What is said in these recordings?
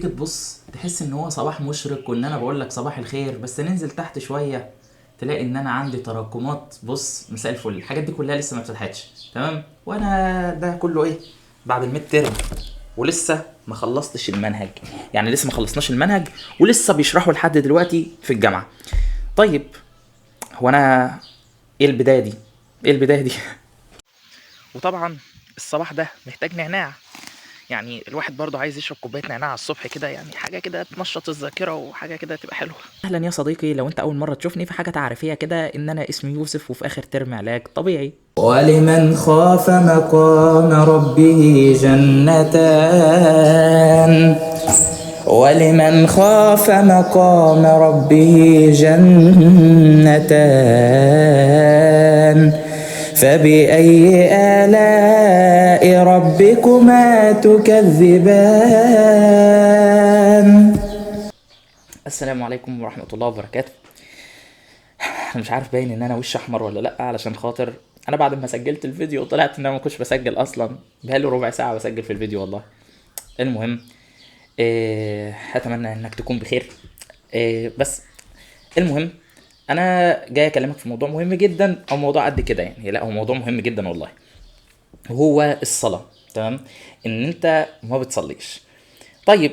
تيجي تبص تحس ان هو صباح مشرق وان انا بقول لك صباح الخير، بس ننزل تحت شويه تلاقي ان انا عندي تراكمات. بص، مساء الفل، الحاجات دي كلها لسه ما فتحتش تمام، وانا ده كله ايه بعد الميد ترم، ولسه ما خلصتش المنهج. يعني لسه ما خلصناش المنهج ولسه بيشرحوا لحد دلوقتي في الجامعه. طيب، هو انا ايه البدايه دي؟ ايه البدايه دي؟ وطبعا الصباح ده محتاج نعناع. يعني الواحد برضه عايز يشرب كوبايه نعناع على الصبح كده، يعني حاجه كده تنشط الذاكره وحاجه كده تبقى حلوه. اهلا يا صديقي، لو انت اول مره تشوفني في حاجه تعريفيه كده، ان انا اسمي يوسف وفي اخر ترم علاج طبيعي. ولمن خاف مقام ربه جنتان ولمن خاف مقام ربه جنتان فبأي آلاء ربكما تكذبان. السلام عليكم ورحمه الله وبركاته. انا مش عارف باين ان انا وش احمر ولا لا، علشان خاطر انا بعد ما سجلت الفيديو طلعت ان انا ما كنتش بسجل اصلا، بقالي ربع ساعه بسجل في الفيديو والله. المهم، اتمنى انك تكون بخير. بس المهم، انا جاي اكلمك في موضوع مهم جدا، او موضوع قد كده يعني، لا هو موضوع مهم جدا والله. هو الصلاه. تمام، ان انت ما بتصليش. طيب،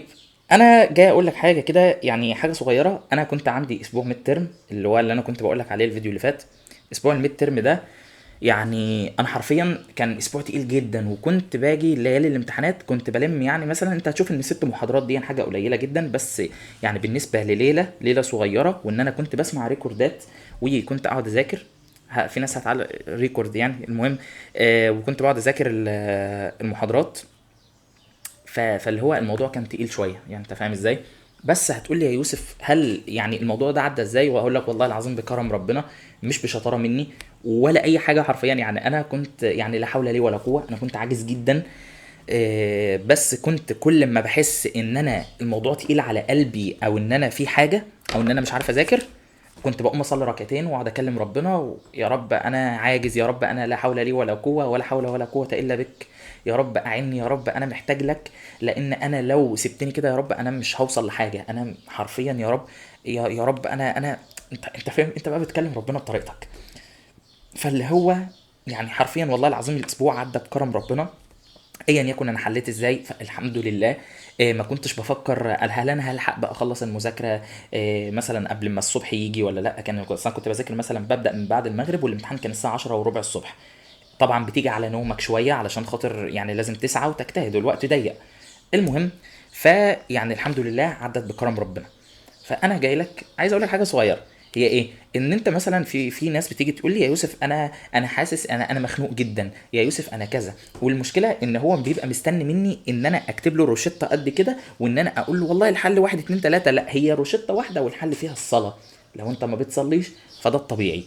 انا جاي اقول لك حاجه كده، يعني حاجه صغيره. انا كنت عندي اسبوع ميد ترم، اللي هو اللي انا كنت بقول لك عليه الفيديو اللي فات. اسبوع الميد ترم ده يعني انا حرفيا كان اسبوع تقيل جدا، وكنت باجي ليالي الامتحانات كنت بلم. يعني مثلا انت هتشوف ان 6 محاضرات دي حاجه قليله جدا، بس يعني بالنسبه لليله صغيره، وان انا كنت بسمع ريكوردات وكنت اقعد اذاكر. في ناس هتعلق ريكورد يعني. المهم، وكنت بقعد اذاكر المحاضرات. فاللي هو الموضوع كان تقيل شويه، يعني انت فاهم ازاي. بس هتقول لي يا يوسف، هل يعني الموضوع ده عدى ازاي؟ واقول لك والله العظيم بكرم ربنا، مش بشطاره مني ولا اي حاجه حرفيا. يعني انا كنت يعني لا حول لي ولا قوه، انا كنت عاجز جدا. بس كنت كل ما بحس ان انا الموضوع تقيل على قلبي، او ان انا في حاجه، او ان انا مش عارف اذاكر، كنت بقوم اصلي ركعتين واقعد اكلم ربنا يا رب انا عاجز، يا رب انا لا حول لي ولا قوه، ولا حول ولا قوه الا بك. يا رب اعني، يا رب انا محتاج لك. لان انا لو سبتني كده يا رب انا مش هوصل لحاجه، انا حرفيا يا رب. يا رب انا انت فاهم، انت بقى بتكلم ربنا بطريقتك. فاللي هو يعني حرفيا والله العظيم الاسبوع عدى بكرم ربنا. ايا يكن انا حليت ازاي فالحمد لله. ما كنتش بفكر هل انا هلحق بقى اخلص المذاكره مثلا قبل ما الصبح يجي ولا لا. أصلاً كنت بذاكر مثلا، ببدا من بعد المغرب، والامتحان كان الساعه 10 وربع الصبح. طبعا بتيجي على نومك شويه علشان خاطر يعني لازم تسعى وتجتهد والوقت ضيق. المهم، فيعني الحمد لله عدت بكرم ربنا. فانا جاي لك عايز اقول لك حاجه صغيره. هي ايه؟ ان انت مثلا في ناس بتيجي تقول لي يا يوسف، انا حاسس انا مخنوق جدا يا يوسف، انا كذا. والمشكله ان هو بيبقى مستني مني ان انا اكتب له روشته قد كده، وان انا اقول له والله الحل واحد اتنين تلاته. لا، هي روشته واحده والحل فيها الصلاه. لو انت ما بتصليش فده الطبيعي،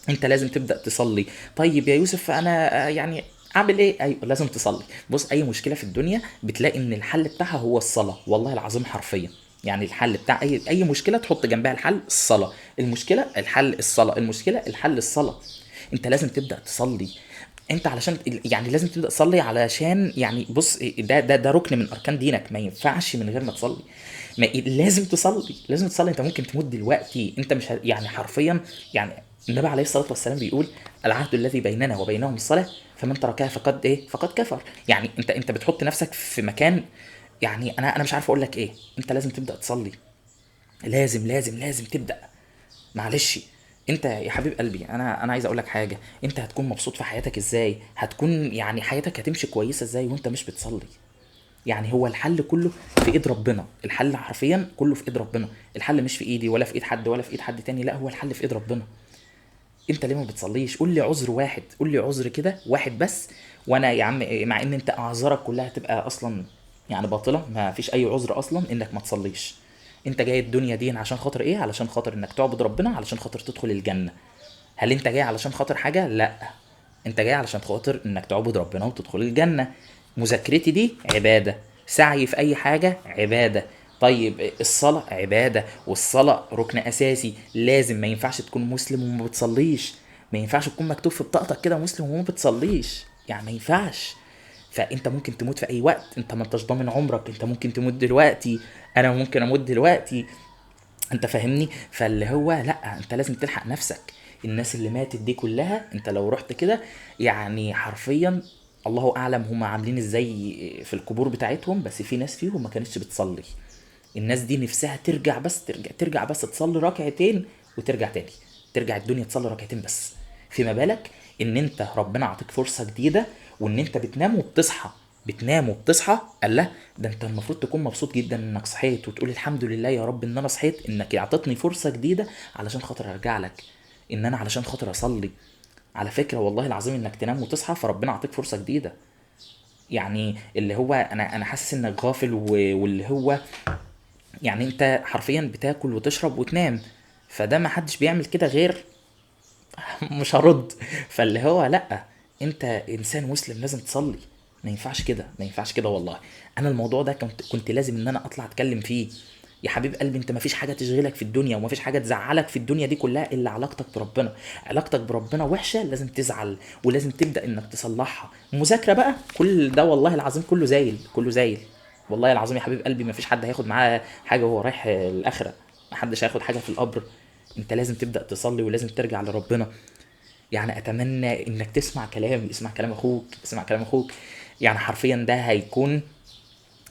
انت لازم تبدا تصلي. طيب يا يوسف، انا يعني اعمل ايه؟ ايوه لازم تصلي. بص، اي مشكله في الدنيا بتلاقي ان الحل بتاعها هو الصلاه، والله العظيم حرفيا. يعني الحل بتاع اي مشكله تحط جنبها الحل الصلاه. المشكله الحل الصلاه، المشكله الحل الصلاه. انت لازم تبدا تصلي. انت علشان يعني لازم تبدا تصلي، علشان يعني بص، ده ركن من اركان دينك، ما ينفعش من غير ما تصلي. ما لازم تصلي، لازم تصلي. انت ممكن تموت دلوقتي، انت مش يعني حرفيا. يعني النبي عليه الصلاه والسلام بيقول العهد الذي بيننا وبينهم الصلاه، فمن تركها فقد ايه؟ فقد كفر. يعني انت بتحط نفسك في مكان. يعني انا مش عارف اقول لك ايه. انت لازم تبدا تصلي، لازم لازم لازم تبدا. معلش، انت يا حبيب قلبي، انا عايز اقول لك حاجه. انت هتكون مبسوط في حياتك ازاي؟ هتكون يعني حياتك هتمشي كويسه ازاي وانت مش بتصلي؟ يعني هو الحل كله في ايد ربنا، الحل حرفيا كله في ايد ربنا. الحل مش في ايدي ولا في ايد حد ولا في ايد حد تاني، لا هو الحل في ايد ربنا. انت ليه ما بتصليش؟ قول لي عذر واحد، قول لي عذر كده واحد بس. وانا يا عم، مع ان انت اعذارك كلها تبقى اصلا يعني باطله، ما فيش اي عذر اصلا انك ما تصليش. انت جاي الدنيا دي عشان خاطر ايه؟ علشان خاطر انك تعبد ربنا، علشان خاطر تدخل الجنه. هل انت جاي علشان خاطر حاجه؟ لا، انت جاي علشان خاطر انك تعبد ربنا وتدخل الجنه. مذاكرتي دي عباده، سعي في اي حاجه عباده. طيب الصلاة عبادة، والصلاة ركن أساسي لازم. ما ينفعش تكون مسلم وما بتصليش. ما ينفعش تكون مكتوب في بطاقتك كده مسلم وما بتصليش، يعني ما ينفعش. فانت ممكن تموت في اي وقت، انت ما انتش ضامن عمرك، انت ممكن تموت دلوقتي، انا ممكن اموت دلوقتي، انت فاهمني؟ فاللي هو لا، انت لازم تلحق نفسك. الناس اللي ماتت دي كلها انت لو رحت كده يعني حرفيا الله اعلم هم عاملين ازاي في القبور بتاعتهم، بس في ناس فيهم ما كانتش بتصلي. الناس دي نفسها ترجع، بس ترجع بس تصلي ركعتين وترجع تاني، ترجع الدنيا تصلي ركعتين بس. فيما بالك ان انت ربنا عطيك فرصة جديدة، وان انت بتنام وبتصحى، بتنام وبتصحى. الله، ده انت المفروض تكون مبسوط جدا انك صحيت وتقول الحمد لله يا رب ان انا صحيت، انك اعطتني فرصة جديدة علشان خاطر ارجع لك، ان انا علشان خاطر اصلي. على فكرة والله العظيم انك تنام وتصحى فربنا عطيك فرصة جديدة. يعني اللي هو انا حاسس انك غافل واللي هو يعني انت حرفيا بتاكل وتشرب وتنام، فده ما حدش بيعمل كده غير مش هرد. فاللي هو لا، انت انسان مسلم لازم تصلي. ما ينفعش كده، ما ينفعش كده والله. انا الموضوع ده كنت لازم ان انا اطلع اتكلم فيه. يا حبيب قلبي، انت مفيش حاجه تشغلك في الدنيا ومفيش حاجه تزعلك في الدنيا دي كلها الا علاقتك بربنا. علاقتك بربنا وحشه لازم تزعل، ولازم تبدا انك تصلحها. مذاكره بقى كل ده والله العظيم كله زايل، كله زايل. والله العظيم يا حبيب قلبي مفيش حد هياخد معاه حاجه وهو رايح الاخره، محدش هياخد حاجه في القبر. انت لازم تبدا تصلي ولازم ترجع لربنا. يعني اتمنى انك تسمع كلامي، اسمع كلام اخوك، اسمع كلام اخوك. يعني حرفيا ده هيكون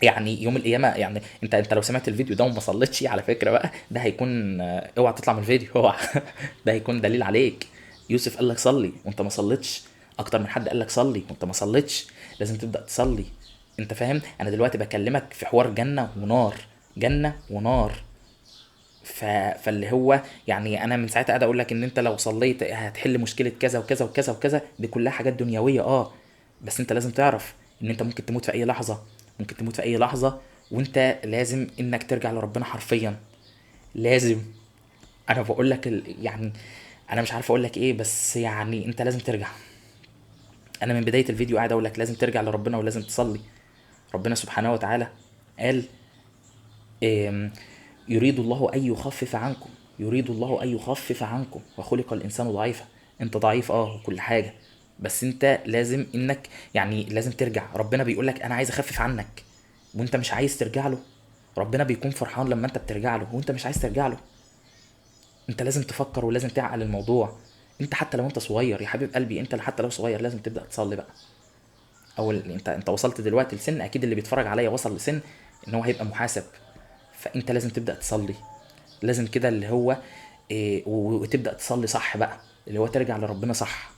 يعني يوم القيامه. يعني انت لو سمعت الفيديو ده وما صليتش على فكره بقى، ده هيكون اوعى تطلع من الفيديو، اوعى. ده هيكون دليل عليك. يوسف قال لك صلي وانت ما صليتش، اكتر من حد قال لك صلي وانت ما صليتش. لازم تبدا تصلي. انت فاهم؟ انا دلوقتي بكلمك في حوار جنه ونار، جنه ونار. فاللي هو يعني انا من ساعتها قاعد اقول لك ان انت لو صليت هتحل مشكله كذا وكذا وكذا وكذا، دي كلها حاجات دنيويه بس انت لازم تعرف ان انت ممكن تموت في اي لحظه، ممكن تموت في اي لحظه. وانت لازم انك ترجع لربنا حرفيا، لازم. انا بقول لك يعني انا مش عارف اقول لك ايه، بس يعني انت لازم ترجع. انا من بدايه الفيديو قاعد اقول لك لازم ترجع لربنا ولازم تصلي. ربنا سبحانه وتعالى قال إيه؟ يريد الله أن يخفف عنكم، يريد الله أن يخفف عنكم وخلق الإنسان ضعيفا. أنت ضعيف وكل حاجة، بس أنت لازم إنك يعني لازم ترجع. ربنا بيقول لك أنا عايز أخفف عنك وأنت مش عايز ترجع له. ربنا بيكون فرحان لما أنت بترجع له وأنت مش عايز ترجع له. أنت لازم تفكر ولازم تعقل الموضوع. أنت حتى لو أنت صغير يا حبيب قلبي، أنت حتى لو صغير لازم تبدأ تصلي بقى. انت وصلت دلوقتي لسن، اكيد اللي بيتفرج عليا وصل لسن ان هو هيبقى محاسب. فانت لازم تبدا تصلي، لازم كده اللي هو وتبدا تصلي صح بقى، اللي هو ترجع لربنا صح.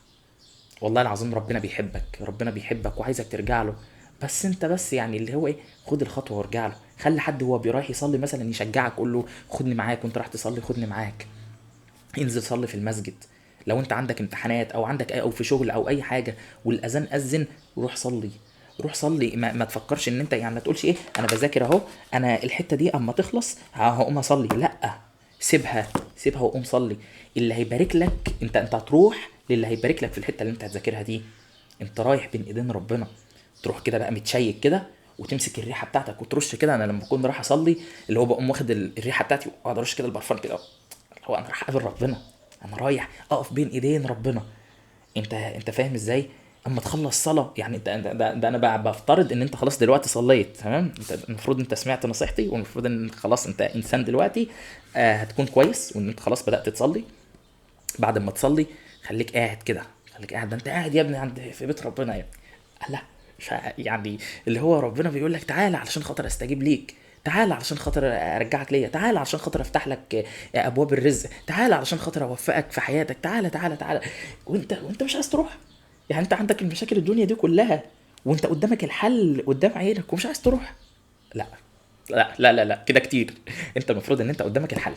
والله العظيم ربنا بيحبك، ربنا بيحبك وعايزك ترجع له. بس انت بس يعني اللي هو خد الخطوه وارجع له. خلي حد هو رايح يصلي مثلا يشجعك، قول له خدني معاك وانت رايح تصلي، خدني معاك. انزل صلي في المسجد. لو انت عندك امتحانات او عندك او في شغل او اي حاجه والاذان اذن، روح صلي. روح صلي. ما تفكرش ان انت يعني ما تقولش انا بذاكر اهو، انا الحته دي اما تخلص هقوم اصلي. لا، سيبها، سيبها وقوم صلي. اللي هيبارك لك انت هتروح للي هيبارك لك في الحته اللي انت هتذاكرها دي. انت رايح بين ايدين ربنا. تروح كده بقى متشيك كده وتمسك الريحه بتاعتك وترش كده. انا لما بكون رايح اصلي اللي هو بقوم واخد الريحه بتاعتي واقعد ارش كده البرفان كده. هو انا رايح اقابل ربنا، انا رايح اقف بين ايدين ربنا. انت فاهم ازاي؟ اما تخلص صلاه يعني ده انا بقى بفترض ان انت خلاص دلوقتي صليت تمام. انت المفروض انت سمعت نصيحتي، والمفروض ان خلاص انت انسان دلوقتي هتكون كويس وان انت خلاص بدات تصلي. بعد ما تصلي خليك قاعد كده، خليك قاعد. ده انت قاعد يا ابني عند في بيت ربنا يا ابني. لا، يعني اللي هو ربنا بيقول لك تعالى علشان خاطر استجيب ليك، تعالى علشان خاطر ارجعك ليا، تعالى علشان خاطر افتح لك ابواب الرزق، تعالى علشان خاطر اوفقك في حياتك، تعالى تعالى تعالى. وانت مش عايز تروح. يعني انت عندك المشاكل الدنيا دي كلها وانت قدامك الحل قدام عينك ومش عايز تروح. لا لا لا لا, لا. كده كتير. انت المفروض ان انت قدامك الحل.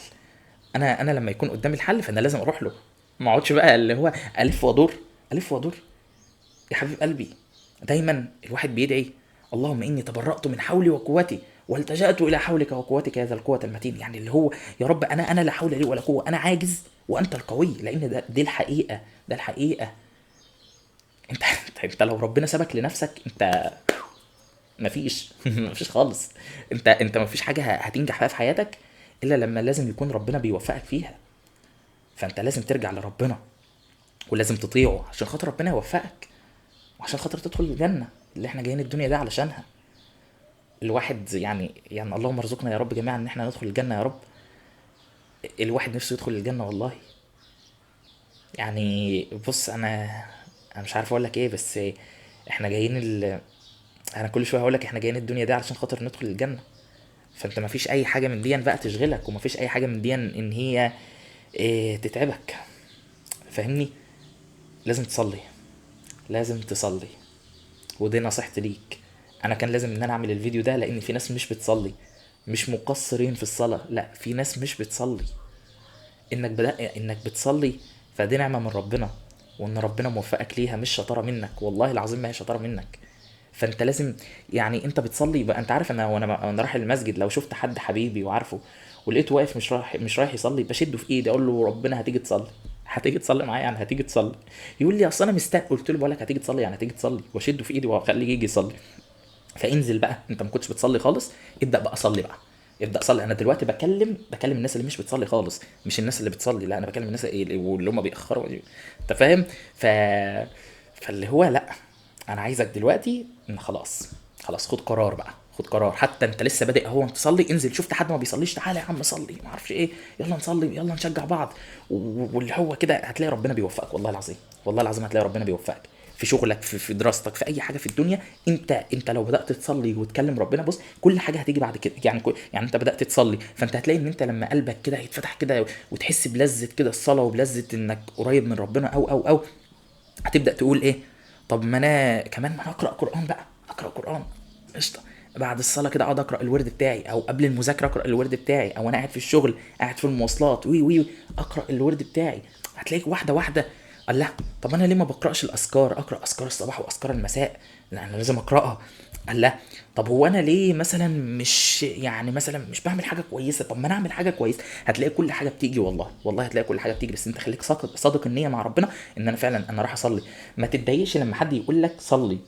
انا لما يكون قدامي الحل فانا لازم اروح له. ما اقعدش بقى اللي هو الف وادور، الف وادور. يا حبيب قلبي، دايما الواحد بيدعي اللهم اني تبرأت من حولي وقوتي والتجأت الى حولك وقوتك يا ذا القوة المتين. يعني اللي هو يا رب انا لا حول لي ولا قوة، انا عاجز وانت القوي. لان دي الحقيقة، ده الحقيقة. انت لو ربنا سابك لنفسك انت مفيش مفيش خالص. انت مفيش حاجة هتنجح فيها في حياتك الا لما لازم يكون ربنا بيوفقك فيها. فانت لازم ترجع لربنا ولازم تطيعه عشان خاطر ربنا يوفقك وعشان خاطر تدخل الجنة. اللي احنا جايين الدنيا دي علشانها. الواحد يعني اللهم ارزقنا يا رب جميعا ان احنا ندخل الجنة يا رب. الواحد نفسه يدخل الجنة والله. يعني بص، انا مش عارف اقول لك ايه، بس احنا جايين انا كل شويه هقول لك احنا جايين الدنيا دي علشان خاطر ندخل الجنه. فانت ما فيش اي حاجه من دي بقى تشغلك، وما فيش اي حاجه من دي ان هي تتعبك. فاهمني؟ لازم تصلي، لازم تصلي. ودي نصيحتي ليك. انا كان لازم ان انا اعمل الفيديو ده لان في ناس مش بتصلي، مش مقصرين في الصلاه، لا في ناس مش بتصلي. انك بتصلي فدي نعمه من ربنا، وان ربنا موفقك ليها مش شطاره منك، والله العظيم ما هي شطاره منك. فانت لازم، يعني انت بتصلي بقى، انت عارف انا وانا رايح المسجد لو شفت حد حبيبي وعارفه ولقيته واقف مش رايح يصلي، بشده في ايدي اقول له ربنا هتيجي تصلي، هتيجي تصلي معايا يعني هتيجي تصلي. يقول لي اصل انا مستني، قلت له بقول لك هتيجي تصلي يعني هتيجي تصلي، واشده في ايدي واخليه يجي يصلي. فانزل بقى، انت ما كنتش بتصلي خالص، ابدا بقى صلي بقى، ابدا صلي. انا دلوقتي بكلم الناس اللي مش بتصلي خالص، مش الناس اللي بتصلي، لا انا بكلم الناس اللي هم بيأخروا. انت فاهم؟ ف فاللي هو لا، انا عايزك دلوقتي ان خلاص خد قرار بقى، خد قرار. حتى انت لسه بادئ اهو، انت صلي، انزل شفت حد ما بيصليش تعالى يا عم صلي، ما اعرفش ايه، يلا نصلي يلا نشجع بعض. واللي هو كده هتلاقي ربنا بيوفقك، والله العظيم والله العظيم هتلاقي ربنا بيوفقك في شغلك، في دراستك، في اي حاجه في الدنيا. انت لو بدات تصلي وتكلم ربنا، بص كل حاجه هتيجي بعد كده. يعني انت بدات تصلي، فانت هتلاقي ان انت لما قلبك كده هيتفتح كده وتحس بلذه كده الصلاه وبلذه انك قريب من ربنا او هتبدا تقول ايه، طب ما انا كمان ما انا اقرا قران بقى، اقرا قران قشطه. بعد الصلاه كده اقعد اقرا الورد بتاعي، او قبل المذاكره اقرا الورد بتاعي، او انا قاعد في الشغل قاعد في المواصلات وي اقرا الورد بتاعي. هتلاقيك واحده واحده الله، طب انا ليه ما بقراش الاذكار؟ اقرا اذكار الصباح واذكار المساء، لا انا لازم اقراها. الله، طب هو انا ليه مثلا مش بعمل حاجه كويسه؟ طب ما انا اعمل حاجه كويسه. هتلاقي كل حاجه بتيجي، والله والله هتلاقي كل حاجه بتيجي، بس انت خليك صادق النيه مع ربنا ان انا فعلا انا راح اصلي. ما تتضايقش لما حد يقول لك صلي،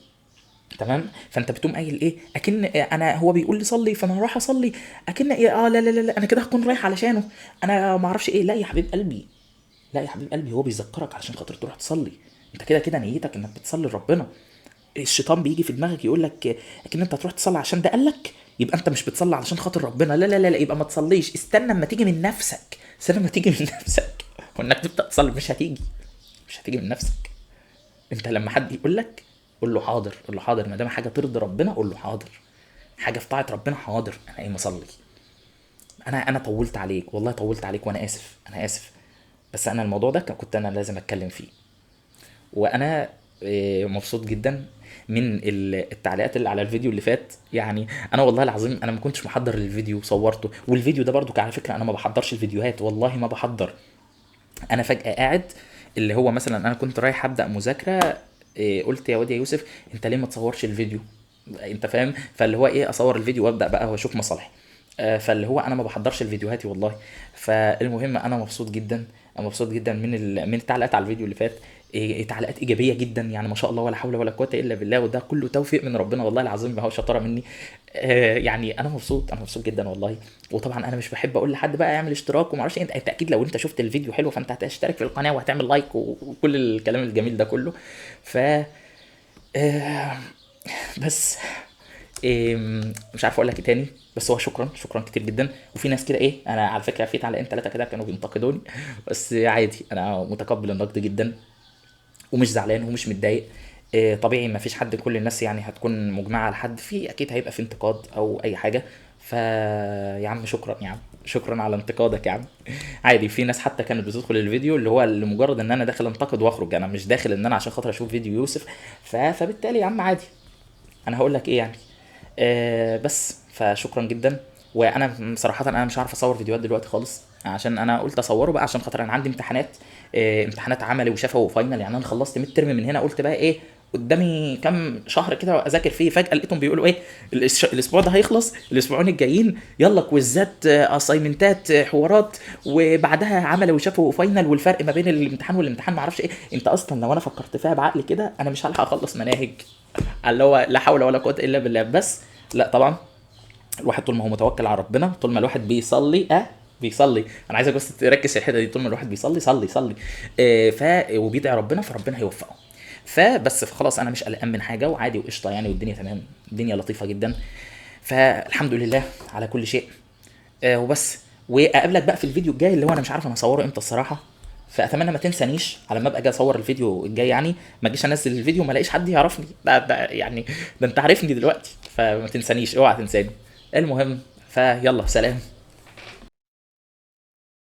تمام؟ فانت بتقوم قايل ايه، اكن انا هو بيقول لي صلي فانا راح اصلي، اكن ايه، لا انا كده هكون رايح علشانه، انا ما اعرفش ايه. لا يا حبيب قلبي، لا يا حبيب قلبي، هو بيذكرك علشان خاطر تروح تصلي. انت كده كده نيتك انك بتصلي لربنا. الشيطان بيجي في دماغك يقول لك اكن انت هتروح تصلي عشان ده قال لك، يبقى انت مش بتصلي علشان خاطر ربنا. لا يبقى ما تصليش، استنى اما تيجي من نفسك، استنى اما تيجي من نفسك وانك تبدا تصلي. مش هتيجي من نفسك. انت لما حد يقول لك قول له حاضر، قول له حاضر، ما دام حاجه ترضي ربنا قول له حاضر، حاجه في طاعه ربنا حاضر، انا قايم اصلي. انا طولت عليك والله، طولت عليك وانا اسف، انا اسف. بس انا الموضوع ده كنت انا لازم اتكلم فيه. وانا مبسوط جدا من التعليقات اللي على الفيديو اللي فات. يعني انا والله العظيم انا ما كنتش محضر الفيديو وصورته، والفيديو ده برضو على فكره انا ما بحضرش الفيديوهات، والله ما بحضر. انا فجاه قاعد، اللي هو مثلا انا كنت رايح ابدا مذاكره، قلت يا واد يا يوسف انت ليه ما تصورش الفيديو؟ انت فاهم؟ فاللي هو ايه، اصور الفيديو وابدا بقى واشوف مصالحي. فاللي هو انا ما بحضرش الفيديوهاتي والله. فالمهم انا مبسوط جدا، انا مبسوط جدا من التعليقات على الفيديو اللي فات. تعليقات ايجابيه جدا، يعني ما شاء الله ولا حول ولا قوه الا بالله، وده كله توفيق من ربنا والله العظيم، ما هو شطاره مني. يعني انا مبسوط، انا مبسوط جدا والله. وطبعا انا مش بحب اقول لحد بقى اعمل اشتراك وما اعرفش انت اكيد لو انت شفت الفيديو حلو فانت هتشترك في القناه وهتعمل لايك وكل الكلام الجميل ده كله. ف آه، بس مش عارف اقول لك ايه تاني، بس هو شكرا كتير جدا. وفي ناس كده ايه، انا على فكره في تعليقين ثلاثه كده كانوا بينتقدوني، بس عادي انا متقبل النقد جدا ومش زعلان ومش متضايق. طبيعي ما فيش حد، كل الناس يعني هتكون مجمعه على حد، في اكيد هيبقى في انتقاد او اي حاجه. ف يا عم شكرا، يا عم شكرا على انتقادك يا عم. عادي، في ناس حتى كانت بتدخل الفيديو اللي هو لمجرد ان انا داخل انتقد واخرج، انا مش داخل ان انا عشان خاطر اشوف فيديو يوسف. فبالتالي يا عم عادي، انا هقول لك ايه يعني. بس فشكرا جدا. وانا صراحه انا مش عارف اصور فيديوهات دلوقتي خالص، عشان انا قلت اصوره بقى عشان خاطر انا عندي امتحانات، امتحانات عملي وشفوي وفاينل. يعني انا خلصت ميد ترم من هنا، قلت بقى ايه قدامي كام شهر كده اذاكر فيه. فجاه لقيتهم بيقولوا ايه الاسبوع ده هيخلص، الاسبوعين الجايين يلا كويزات، اسايمنتات، حوارات، وبعدها عملي وشفوي وفاينل، والفرق ما بين الامتحان والامتحان ما اعرفش ايه. انت اصلا لو انا فكرت فيها بعقلي كده انا مش هلحق اخلص مناهج، اللي هو لا حول ولا قوه الا بالله. بس لا طبعا، الواحد طول ما هو متوكل على ربنا، طول ما الواحد بيصلي بيصلي، انا عايزك بس تركز في الحته دي، طول ما الواحد بيصلي صلي وبيدعي ربنا فربنا هيوفقه. فبس خلاص انا مش قلقان من حاجه وعادي وقشطه يعني، والدنيا تمام، الدنيا لطيفه جدا، فالحمد لله على كل شيء. وبس. واقابلك بقى في الفيديو الجاي اللي هو انا مش عارف انا اصوره امتى الصراحه، فاتمنى ما تنسانيش على ما ابقى اجي اصور الفيديو الجاي، يعني ما اجيش انزل الفيديو ما الاقيش حد يعرفني، ده يعني ده انت عارفني دلوقتي، فما تنسانيش، اوعى تنساني. المهم فيلا سلام.